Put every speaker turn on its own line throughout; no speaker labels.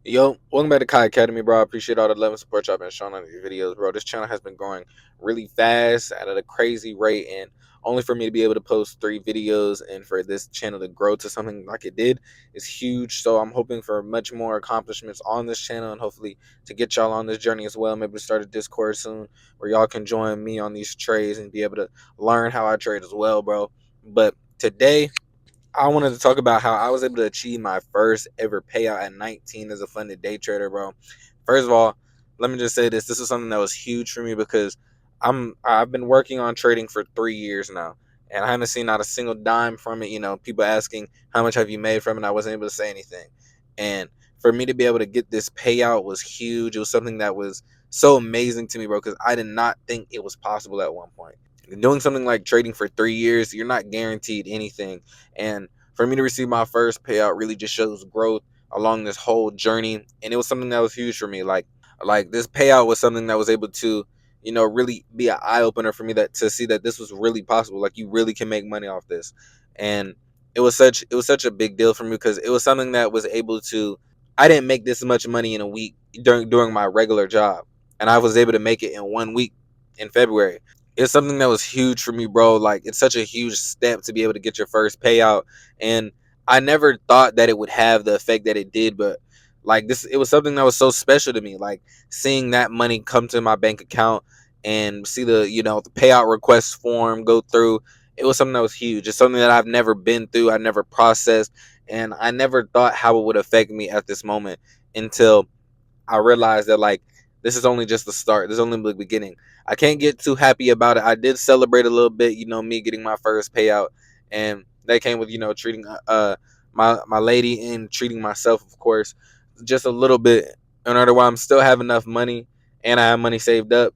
Yo, welcome back to Kai Academy, bro. I appreciate all the love and support y'all been showing on these videos, bro. This channel has been growing really fast at a crazy rate, and only for me to be able to post 3 videos and for this channel to grow to something like it did is huge. So I'm hoping for much more accomplishments on this channel, and hopefully to get y'all on this journey as well. Maybe to start a Discord soon where y'all can join me on these trades and be able to learn how I trade as well, bro. But today I wanted to talk about how I was able to achieve my first ever payout at 19 as a funded day trader, bro. First of all, let me just say this. This is something that was huge for me because I've been working on trading for 3 years now, and I haven't seen not a single dime from it. You know, people asking how much have you made from it. I wasn't able to say anything. And for me to be able to get this payout was huge. It was something that was so amazing to me, bro, because I did not think it was possible at one point. Doing something like trading for 3 years, you're not guaranteed anything. And for me to receive my first payout really just shows growth along this whole journey. And it was something that was huge for me. Like this payout was something that was able to, really be an eye opener for me, that to see that this was really possible. Like you really can make money off this. And it was such a big deal for me because it was something that was able to, I didn't make this much money in a week during my regular job. And I was able to make it in 1 week in February. It's something that was huge for me, bro. Like it's such a huge step to be able to get your first payout, and I never thought that it would have the effect that it did. But like this, it was something that was so special to me. Like seeing that money come to my bank account and see the payout request form go through. It was something that was huge. It's something that I've never been through. I never processed, and I never thought how it would affect me at this moment until I realized that like this is only just the start. This is only the beginning. I can't get too happy about it. I did celebrate a little bit, me getting my first payout, and that came with treating my lady and treating myself, of course, just a little bit. In order while I'm still have enough money and I have money saved up,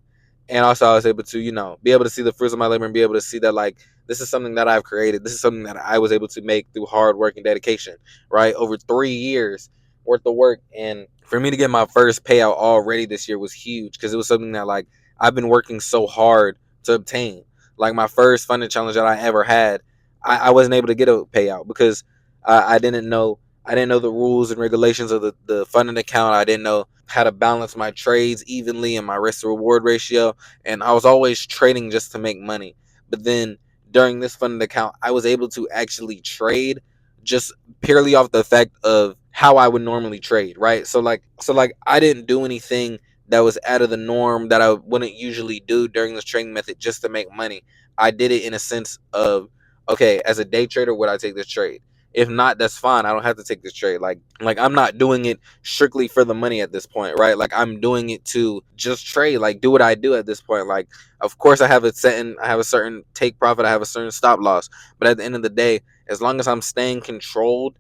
and also I was able to be able to see the fruits of my labor and be able to see that like this is something that I've created. This is something that I was able to make through hard work and dedication, right? Over 3 years worth of work. And for me to get my first payout already this year was huge because it was something that like I've been working so hard to obtain. Like my first funding challenge that I ever had, I wasn't able to get a payout because I didn't know the rules and regulations of the funding account. I didn't know how to balance my trades evenly and my risk to reward ratio. And I was always trading just to make money. But then during this funding account, I was able to actually trade just purely off the fact of how I would normally trade, right? So like I didn't do anything that was out of the norm that I wouldn't usually do during this trading method just to make money. I did it in a sense of, okay, as a day trader, would I take this trade? If not, that's fine. I don't have to take this trade. Like I'm not doing it strictly for the money at this point, right? Like I'm doing it to just trade, like do what I do at this point. Like of course I have a certain take profit, I have a certain stop loss, but at the end of the day, as long as I'm staying controlled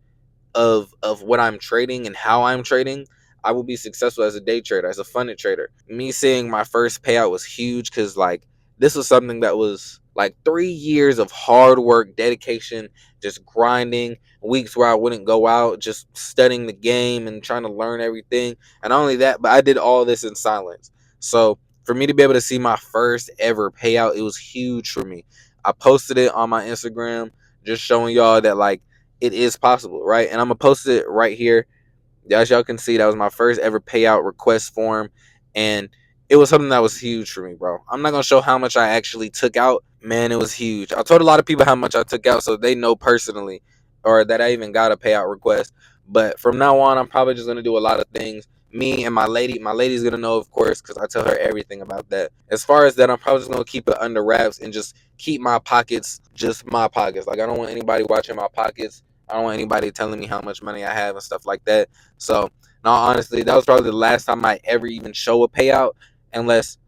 of what I'm trading and how I'm trading, I will be successful as a day trader, as a funded trader. Me seeing my first payout was huge because like this was something that was like 3 years of hard work, dedication, just grinding, weeks where I wouldn't go out, just studying the game and trying to learn everything. And not only that, but I did all this in silence. So for me to be able to see my first ever payout, it was huge for me. I posted it on my Instagram, just showing y'all that like it is possible, right? And I'm gonna post it right here. As y'all can see, that was my first ever payout request form, and it was something that was huge for me, bro. I'm not gonna show how much I actually took out. Man, it was huge. I told a lot of people how much I took out, so they know personally, or that I even got a payout request. But from now on, I'm probably just gonna do a lot of things. Me and my lady's gonna know, of course, because I tell her everything about that. As far as that, I'm probably just gonna keep it under wraps and just keep my pockets just my pockets. Like I don't want anybody watching my pockets. I don't want anybody telling me how much money I have and stuff like that. So, no, honestly, that was probably the last time I ever even show a payout, unless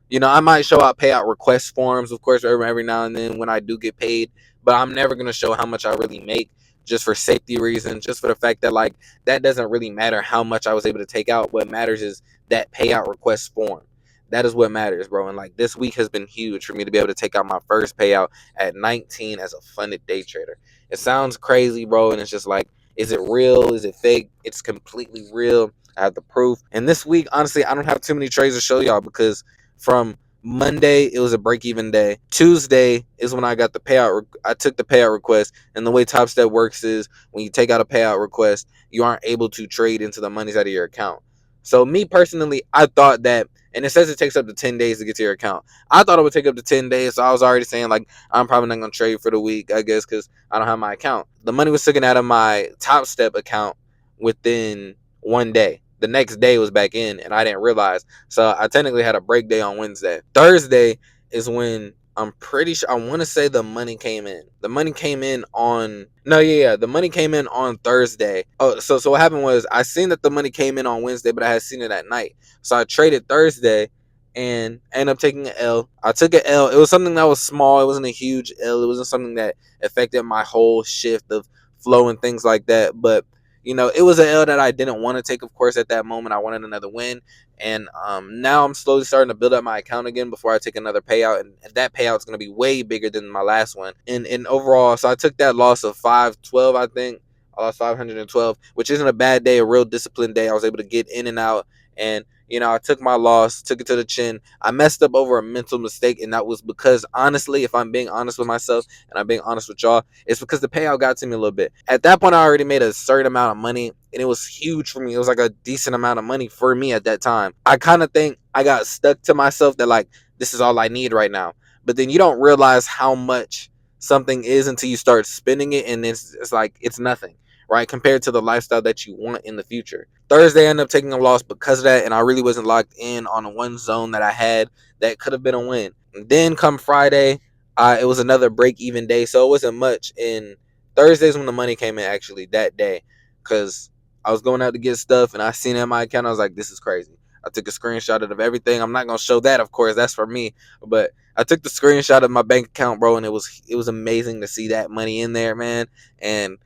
I might show out payout request forms, of course, every now and then when I do get paid. But I'm never gonna show how much I really make, just for safety reasons, just for the fact that like that doesn't really matter how much I was able to take out. What matters is that payout request form. That is what matters, bro. And like this week has been huge for me to be able to take out my first payout at 19 as a funded day trader. It sounds crazy, bro, and it's just like, is it real? Is it fake? It's completely real. I have the proof. And this week, honestly, I don't have too many trades to show y'all because from Monday, it was a break even day. Tuesday is when I got the payout. I took the payout request, and the way Top Step works is when you take out a payout request, you aren't able to trade into the monies out of your account. So me personally, I thought that, and it says it takes up to 10 days to get to your account. I thought it would take up to 10 days, so I was already saying like I'm probably not gonna trade for the week, I guess, because I don't have my account. The money was taken out of my Top Step account within one day. The next day was back in, and I didn't realize. So I technically had a break day on Wednesday. Thursday is when I'm pretty sure, I want to say the money came in. The money came in on no, yeah, the money came in on Thursday. Oh, so what happened was I seen that the money came in on Wednesday, but I had seen it at night. So I traded Thursday and ended up taking an L. I took an L. It was something that was small. It wasn't a huge L. It wasn't something that affected my whole shift of flow and things like that. But it was an L that I didn't want to take. Of course, at that moment, I wanted another win, and now I'm slowly starting to build up my account again before I take another payout, and that payout is going to be way bigger than my last one. And overall, so I took that loss of 512, I think. I lost 512, which isn't a bad day, a real disciplined day. I was able to get in and out, and I took my loss, took it to the chin. I messed up over a mental mistake, and that was because, honestly, if I'm being honest with myself and I'm being honest with y'all, it's because the payout got to me a little bit. At that point, I already made a certain amount of money, and it was huge for me. It was like a decent amount of money for me at that time. I kind of think I got stuck to myself that, like, this is all I need right now. But then you don't realize how much something is until you start spending it, and it's like it's nothing, right, compared to the lifestyle that you want in the future. Thursday, I ended up taking a loss because of that, and I really wasn't locked in on the one zone that I had that could have been a win. And then come Friday, it was another break even day, so it wasn't much. And Thursday's when the money came in, actually, that day, because I was going out to get stuff, and I seen it in my account. I was like, this is crazy. I took a screenshot of everything. I'm not gonna show that, of course. That's for me. But I took the screenshot of my bank account, bro, and it was amazing to see that money in there, man. And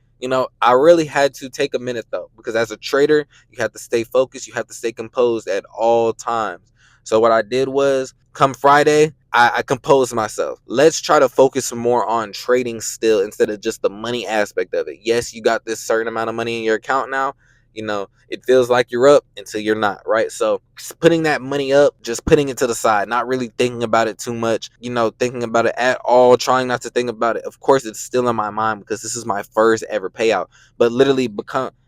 I really had to take a minute though, because as a trader, you have to stay focused, you have to stay composed at all times. So what I did was, come Friday, I composed myself. Let's try to focus more on trading still instead of just the money aspect of it. Yes, you got this certain amount of money in your account now. It feels like you're up until you're not, right? So just putting that money up, just putting it to the side, not really thinking about it too much, thinking about it at all, trying not to think about it. Of course, it's still in my mind because this is my first ever payout, but literally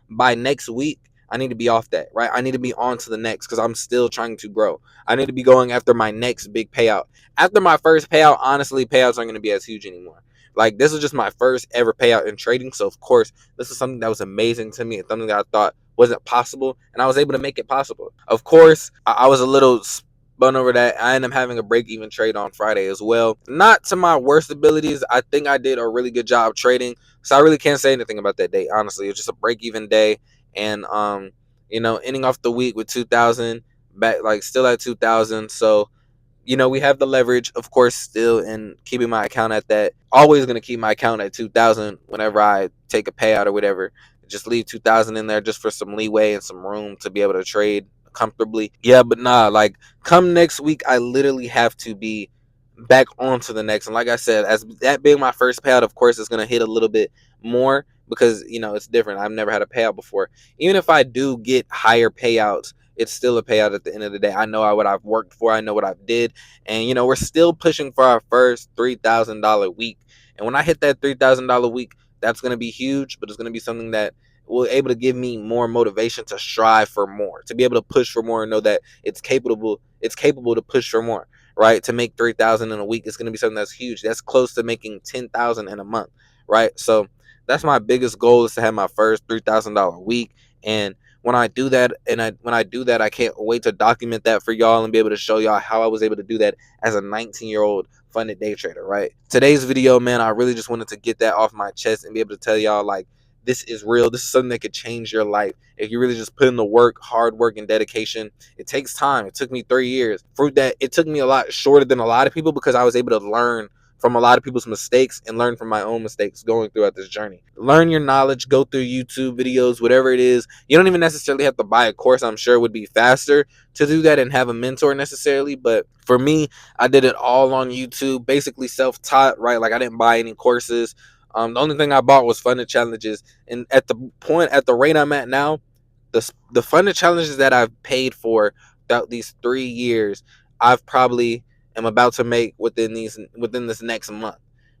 by next week, I need to be off that, right? I need to be on to the next because I'm still trying to grow. I need to be going after my next big payout. After my first payout, honestly, payouts aren't going to be as huge anymore. Like, this was just my first ever payout in trading. So, of course, this is something that was amazing to me and something that I thought wasn't possible. And I was able to make it possible. Of course, I was a little spun over that. I ended up having a break even trade on Friday as well. Not to my worst abilities. I think I did a really good job trading. So, I really can't say anything about that day, honestly. It was just a break even day. And, ending off the week with 2,000, back, like, still at 2,000. So, we have the leverage, of course, still, in keeping my account at that. Always going to keep my account at 2,000 whenever I take a payout or whatever. Just leave 2,000 in there just for some leeway and some room to be able to trade comfortably. Yeah, but nah, like, come next week, I literally have to be back on to the next. And like I said, as that being my first payout, of course, it's going to hit a little bit more because, it's different. I've never had a payout before. Even if I do get higher payouts, it's still a payout at the end of the day. I know what I've worked for. I know what I've did. And, we're still pushing for our first $3,000 week. And when I hit that $3,000 week, that's going to be huge, but it's going to be something that will able to give me more motivation to strive for more, to be able to push for more and know that it's capable to push for more, right? To make 3,000 in a week is going to be something that's huge. That's close to making 10,000 in a month, right? So that's my biggest goal, is to have my first $3,000 week. And when I do that, I can't wait to document that for y'all and be able to show y'all how I was able to do that as a 19-year-old funded day trader, right? Today's video, man, I really just wanted to get that off my chest and be able to tell y'all, like, this is real. This is something that could change your life if you really just put in the work, hard work, and dedication. It takes time. It took me 3 years. For that, it took me a lot shorter than a lot of people because I was able to learn from a lot of people's mistakes and learn from my own mistakes going throughout this journey. Learn your knowledge, go through YouTube videos, whatever it is. You don't even necessarily have to buy a course. I'm sure it would be faster to do that and have a mentor necessarily. But for me, I did it all on YouTube, basically self-taught, right? Like, I didn't buy any courses. The only thing I bought was funded challenges. And at the rate I'm at now, the funded challenges that I've paid for throughout these 3 years, I've probably am about to make within this next month,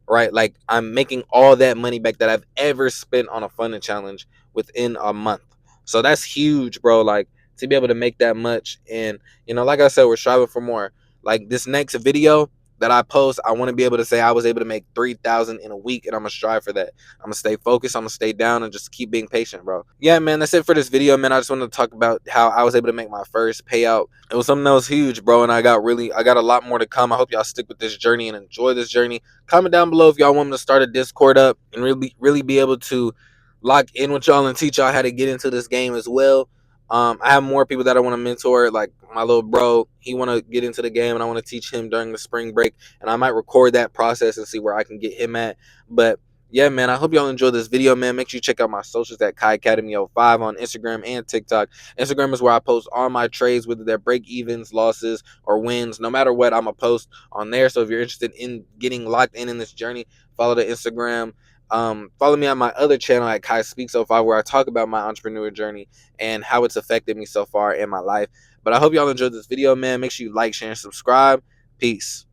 right? Like I'm making all that money back that I've ever spent on a funding challenge within a month. So that's huge, bro. Like to be able to make that much, and like I said, we're striving for more. Like this next video that I post, I want to be able to say I was able to make 3,000 in a week, and I'm gonna strive for that. I'm gonna stay focused. I'm gonna stay down and just keep being patient, bro. Yeah, man, that's it for this video, man. I just wanted to talk about how I was able to make my first payout. It was something that was huge, bro, and I got a lot more to come. I hope y'all stick with this journey and enjoy this journey. Comment down below if y'all want me to start a Discord up and really be able to lock in with y'all and teach y'all how to get into this game as well. I have more people that I want to mentor, like my little bro. He want to get into the game, and I want to teach him during the spring break. And I might record that process and see where I can get him at. But yeah, man, I hope y'all enjoy this video, man. Make sure you check out my socials at Kai Academy 05 on Instagram and TikTok. Instagram is where I post all my trades, whether they're break evens, losses, or wins. No matter what, I'm a post on there. So if you're interested in getting locked in this journey, follow the Instagram. Follow me on my other channel at Kai Speaks 05, where I talk about my entrepreneur journey and how it's affected me so far in my life. But I hope y'all enjoyed this video, man. Make sure you like, share, and subscribe. Peace.